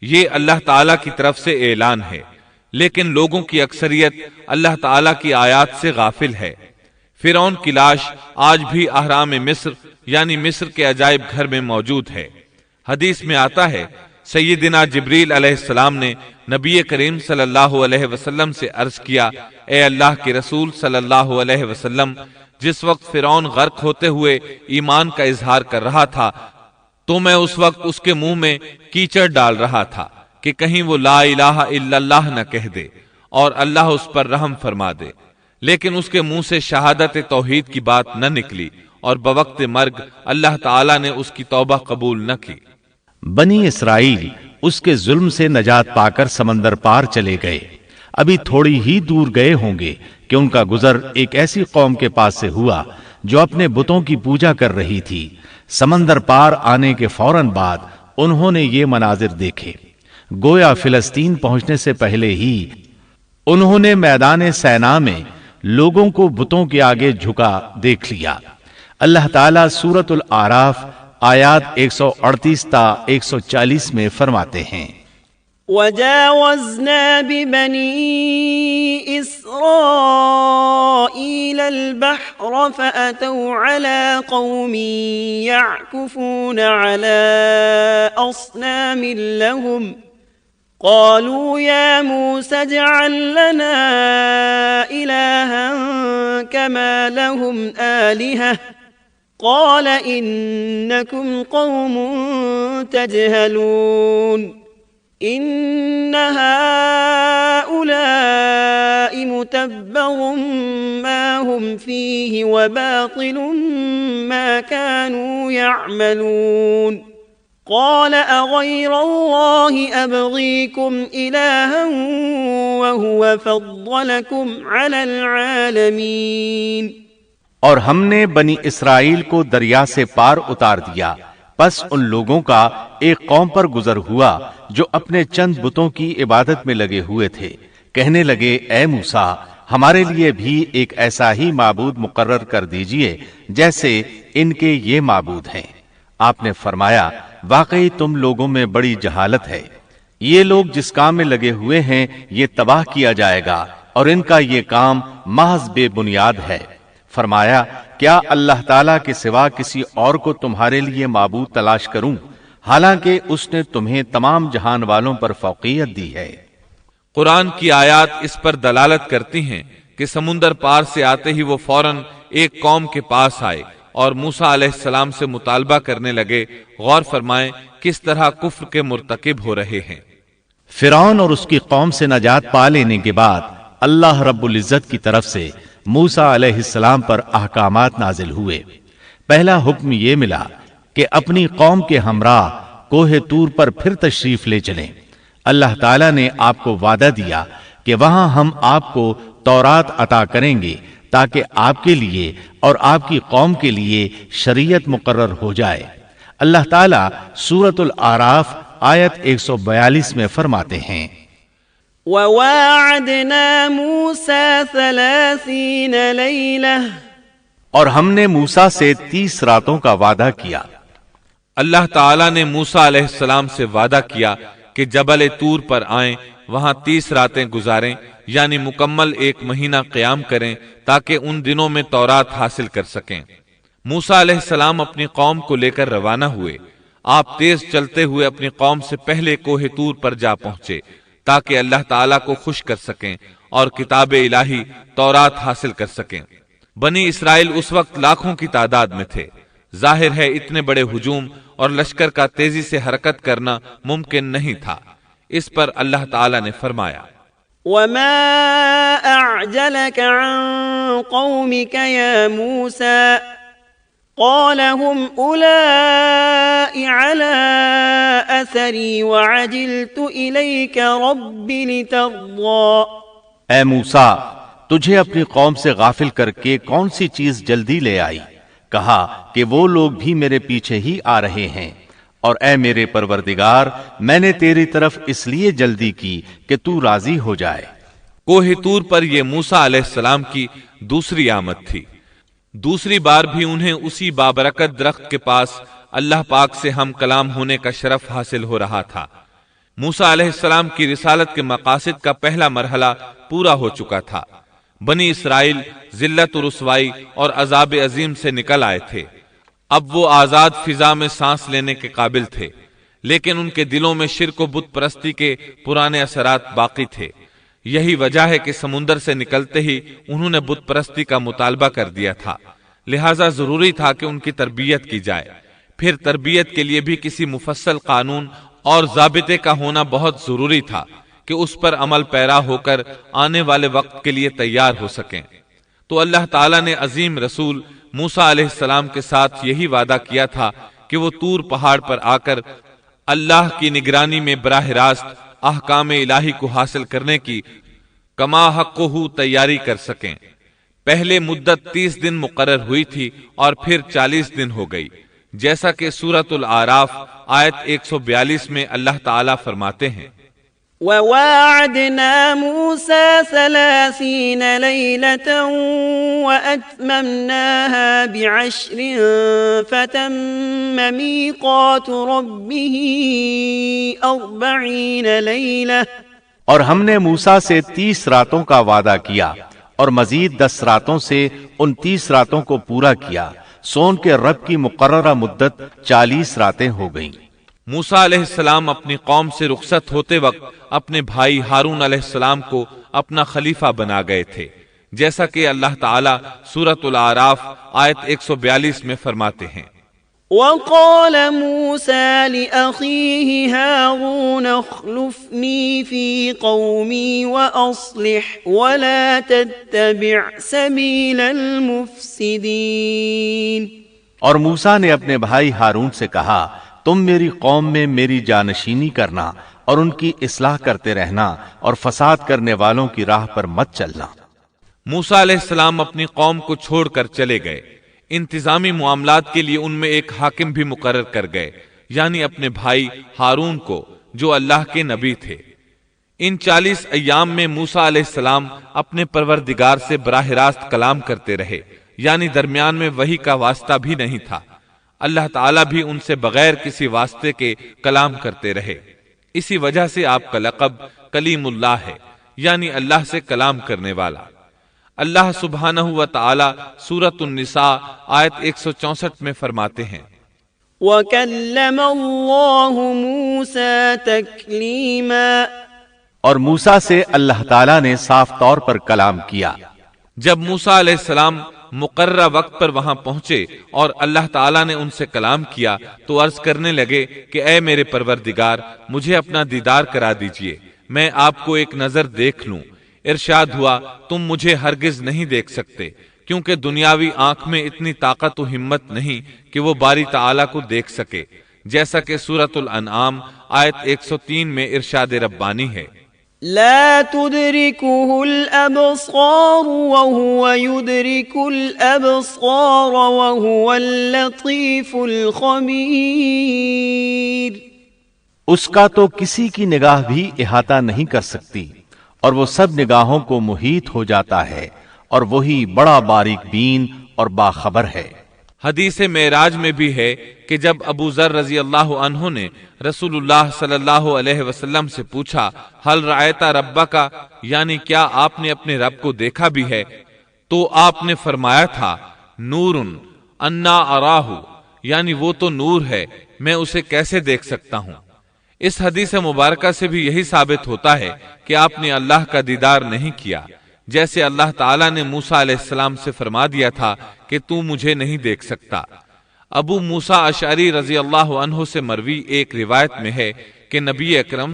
یہ اللہ تعالیٰ کی طرف سے اعلان ہے، لیکن لوگوں کی اکثریت اللہ تعالیٰ کی آیات سے غافل ہے۔ فرعون کی لاش آج بھی اہرام مصر یعنی مصر کے عجائب گھر میں موجود ہے۔ حدیث میں آتا ہے سیدنا جبریل علیہ السلام نے نبی کریم صلی اللہ علیہ وسلم سے عرض کیا، اے اللہ کے رسول صلی اللہ علیہ وسلم، جس وقت فرعون غرق ہوتے ہوئے ایمان کا اظہار کر رہا تھا تو میں اس وقت اس کے منہ میں کیچڑ ڈال رہا تھا کہ کہیں وہ لا الہ الا اللہ نہ کہہ دے اور اللہ اس پر رحم فرما دے، لیکن اس کے منہ سے شہادت توحید کی بات نہ نکلی اور بوقت مرگ اللہ تعالیٰ نے اس کی توبہ قبول نہ کی۔ بنی اسرائیل اس کے ظلم سے نجات پا کر سمندر پار چلے گئے۔ ابھی تھوڑی ہی دور گئے ہوں گے کہ ان کا گزر ایک ایسی قوم کے پاس سے ہوا جو اپنے بتوں کی پوجا کر رہی تھی۔ سمندر پار آنے کے فوراً بعد انہوں نے یہ مناظر دیکھے، گویا فلسطین پہنچنے سے پہلے ہی انہوں نے میدان سینا میں لوگوں کو بتوں کے آگے جھکا دیکھ لیا۔ اللہ تعالیٰ سورۃ الاعراف آیات 138 تا 140 میں فرماتے ہیں، وَجَاوَزْنَا بِبَنِي إِسْرَائِيلَ الْبَحْرَ فَأَتَوْا عَلَى قَوْمٍ يَعْكُفُونَ عَلَى أَصْنَامٍ لَهُمْ قالوا يا موسى اجعل لنا إلها كما لهم آلهة قال إنكم قوم تجهلون إن هؤلاء متبر ما هم فيه وباطل ما كانوا يعملون قال أغير الله أبغيكم إلها وهو فضلكم على العالمين۔ اور ہم نے بنی اسرائیل کو دریا سے پار اتار دیا، پس ان لوگوں کا ایک قوم پر گزر ہوا جو اپنے چند بتوں کی عبادت میں لگے ہوئے تھے۔ کہنے لگے، اے موسیٰ، ہمارے لیے بھی ایک ایسا ہی معبود مقرر کر دیجئے جیسے ان کے یہ معبود ہیں۔ آپ نے فرمایا، واقعی تم لوگوں میں بڑی جہالت ہے، یہ لوگ جس کام میں لگے ہوئے ہیں یہ تباہ کیا جائے گا اور ان کا یہ کام محض بے بنیاد ہے۔ فرمایا، کیا اللہ تعالیٰ کے سوا کسی اور کو تمہارے لیے معبود تلاش کروں، حالانکہ اس نے تمہیں تمام جہان والوں پر فوقیت دی ہے۔ قرآن کی آیات اس پر دلالت کرتی ہیں کہ سمندر پار سے آتے ہی وہ فوراً ایک قوم کے پاس آئے اور موسیٰ علیہ السلام سے مطالبہ کرنے لگے۔ غور فرمائیں کس طرح کفر کے مرتکب ہو رہے ہیں۔ فرعون اور اس کی قوم سے نجات پا لینے کے بعد اللہ رب العزت کی طرف سے موسیٰ علیہ السلام پر احکامات نازل ہوئے۔ پہلا حکم یہ ملا کہ اپنی قوم کے ہمراہ کوہ طور پر پھر تشریف لے چلیں۔ اللہ تعالیٰ نے آپ کو وعدہ دیا کہ وہاں ہم آپ کو تورات عطا کریں گے تاکہ آپ کے لیے اور آپ کی قوم کے لیے شریعت مقرر ہو جائے۔ اللہ تعالیٰ سورۃ الاعراف آیت 142 میں فرماتے ہیں، وَوَاعَدْنَا مُوسَى 30 لَيْلَةً اور ہم نے موسیٰ سے 30 راتوں کا وعدہ کیا۔ اللہ تعالیٰ نے موسیٰ علیہ السلام سے وعدہ کیا کہ جبل طور پر آئیں، وہاں 30 راتیں گزاریں، یعنی مکمل 1 مہینہ قیام کریں تاکہ ان دنوں میں تورات حاصل کر سکیں۔ موسیٰ علیہ السلام اپنی قوم کو لے کر روانہ ہوئے۔ آپ تیز چلتے ہوئے اپنی قوم سے پہلے کوہ طور پر جا پہنچے تاکہ اللہ تعالیٰ کو خوش کر سکیں اور کتاب الہی تورات حاصل کر سکیں۔ بنی اسرائیل اس وقت لاکھوں کی تعداد میں تھے۔ ظاہر ہے اتنے بڑے ہجوم اور لشکر کا تیزی سے حرکت کرنا ممکن نہیں تھا۔ اس پر اللہ تعالیٰ نے فرمایا، وَمَا أَعْجَلَكَ عَن قَوْمِكَ يَا مُوسَى قَالَ هُمْ أُولَاءِ عَلَىٰ أَثَرِي وَعَجِلْتُ إِلَيْكَ رَبِّ لِتَرْضَىٰ۔ اے موسیٰ، تجھے اپنی قوم سے غافل کر کے کون سی چیز جلدی لے آئی؟ کہا کہ وہ لوگ بھی میرے پیچھے ہی آ رہے ہیں، اور اے میرے پروردگار، میں نے تیری طرف اس لیے جلدی کی کہ تو راضی ہو جائے۔ کوہ طور پر یہ موسیٰ علیہ السلام کی دوسری آمد تھی۔ دوسری بار بھی انہیں اسی بابرکت درخت کے پاس اللہ پاک سے ہم کلام ہونے کا شرف حاصل ہو رہا تھا۔ موسیٰ علیہ السلام کی رسالت کے مقاصد کا پہلا مرحلہ پورا ہو چکا تھا۔ بنی اسرائیل ذلت و رسوائی اور عذاب عظیم سے نکل آئے تھے۔ اب وہ آزاد فضا میں سانس لینے کے قابل تھے، لیکن ان کے دلوں میں شرک و بت پرستی کے پرانے اثرات باقی تھے۔ یہی وجہ ہے کہ سمندر سے نکلتے ہی انہوں نے بت پرستی کا مطالبہ کر دیا تھا، لہٰذا ضروری تھا کہ ان کی تربیت کی جائے۔ پھر تربیت کے لیے بھی کسی مفصل قانون اور ضابطے کا ہونا بہت ضروری تھا کہ اس پر عمل پیرا ہو کر آنے والے وقت کے لیے تیار ہو سکیں۔ تو اللہ تعالیٰ نے عظیم رسول موسیٰ علیہ السلام کے ساتھ یہی وعدہ کیا تھا کہ وہ طور پہاڑ پر آ کر اللہ کی نگرانی میں براہ راست احکام الہی کو حاصل کرنے کی کما حقہ تیاری کر سکیں۔ پہلے مدت 30 دن مقرر ہوئی تھی اور پھر 40 دن ہو گئی، جیسا کہ سورۃ الاعراف آیت 142 میں اللہ تعالیٰ فرماتے ہیں، وَوَاعَدْنَا مُوسَى 30 لَيْلَةً وَأَتْمَمْنَاهَا ب10 فَتَمَّ مِيقَاتُ رَبِّهِ 40 لَيْلَةً، اور ہم نے موسیٰ سے 30 راتوں کا وعدہ کیا اور مزید 10 راتوں سے ان 30 راتوں کو پورا کیا، سو ان کے رب کی مقررہ مدت 40 راتیں ہو گئیں۔ موسیٰ علیہ السلام اپنی قوم سے رخصت ہوتے وقت اپنے بھائی ہارون علیہ السلام کو اپنا خلیفہ بنا گئے تھے، جیسا کہ اللہ تعالیٰ سورۃ الاعراف آیت 142 میں فرماتے ہیں، وقال موسى لأخيه هارون اخلفني في قومي وأصلح ولا تتبع سبيل المفسدين۔ اور موسیٰ نے اپنے بھائی ہارون سے کہا، تم میری قوم میں میری جانشینی کرنا اور ان کی اصلاح کرتے رہنا اور فساد کرنے والوں کی راہ پر مت چلنا۔ موسیٰ علیہ السلام اپنی قوم کو چھوڑ کر چلے گئے۔ انتظامی معاملات کے لیے ان میں ایک حاکم بھی مقرر کر گئے، یعنی اپنے بھائی ہارون کو، جو اللہ کے نبی تھے۔ ان 40 ایام میں موسیٰ علیہ السلام اپنے پروردگار سے براہ راست کلام کرتے رہے، یعنی درمیان میں وحی کا واسطہ بھی نہیں تھا۔ اللہ تعالیٰ بھی ان سے بغیر کسی واسطے کے کلام کرتے رہے۔ اسی وجہ سے آپ کا لقب کلیم اللہ ہے، یعنی اللہ سے کلام کرنے والا۔ اللہ سبحانہ و تعالی سورۃ النساء آیت 164 میں فرماتے ہیں، وَكَلَّمَ اللَّهُ مُوسَى تَكْلِيمًا، اور موسیٰ سے اللہ تعالیٰ نے صاف طور پر کلام کیا۔ جب موسیٰ علیہ السلام مقررہ وقت پر وہاں پہنچے اور اللہ تعالیٰ نے ان سے کلام کیا تو عرض کرنے لگے کہ اے میرے پروردگار، مجھے اپنا دیدار کرا دیجئے، میں آپ کو ایک نظر دیکھ لوں۔ ارشاد ہوا، تم مجھے ہرگز نہیں دیکھ سکتے، کیونکہ دنیاوی آنکھ میں اتنی طاقت و ہمت نہیں کہ وہ باری تعالیٰ کو دیکھ سکے، جیسا کہ سورۃ الانعام آیت 103 میں ارشاد ربانی ہے، لا تدركه الأبصار وهو يدرك الأبصار وهو اللطيف الخبير۔ اس کا تو کسی کی نگاہ بھی احاطہ نہیں کر سکتی، اور وہ سب نگاہوں کو محیط ہو جاتا ہے، اور وہی بڑا باریک بین اور باخبر ہے۔ حدیث معراج میں بھی ہے کہ جب ابو ذر رضی اللہ عنہ نے رسول اللہ صلی اللہ علیہ وسلم سے پوچھا، حل رأیت ربک، یعنی کیا آپ نے اپنے رب کو دیکھا بھی ہے، تو آپ نے فرمایا تھا، نور انا اراہ، یعنی وہ تو نور ہے، میں اسے کیسے دیکھ سکتا ہوں۔ اس حدیث مبارکہ سے بھی یہی ثابت ہوتا ہے کہ آپ نے اللہ کا دیدار نہیں کیا، جیسے اللہ تعالیٰ نے موسیٰ علیہ السلام سے فرما دیا تھا کہ تو مجھے نہیں دیکھ سکتا۔ ابو موسیٰ اشعری رضی اللہ عنہ سے مروی ایک روایت میں ہے کہ نبی اکرم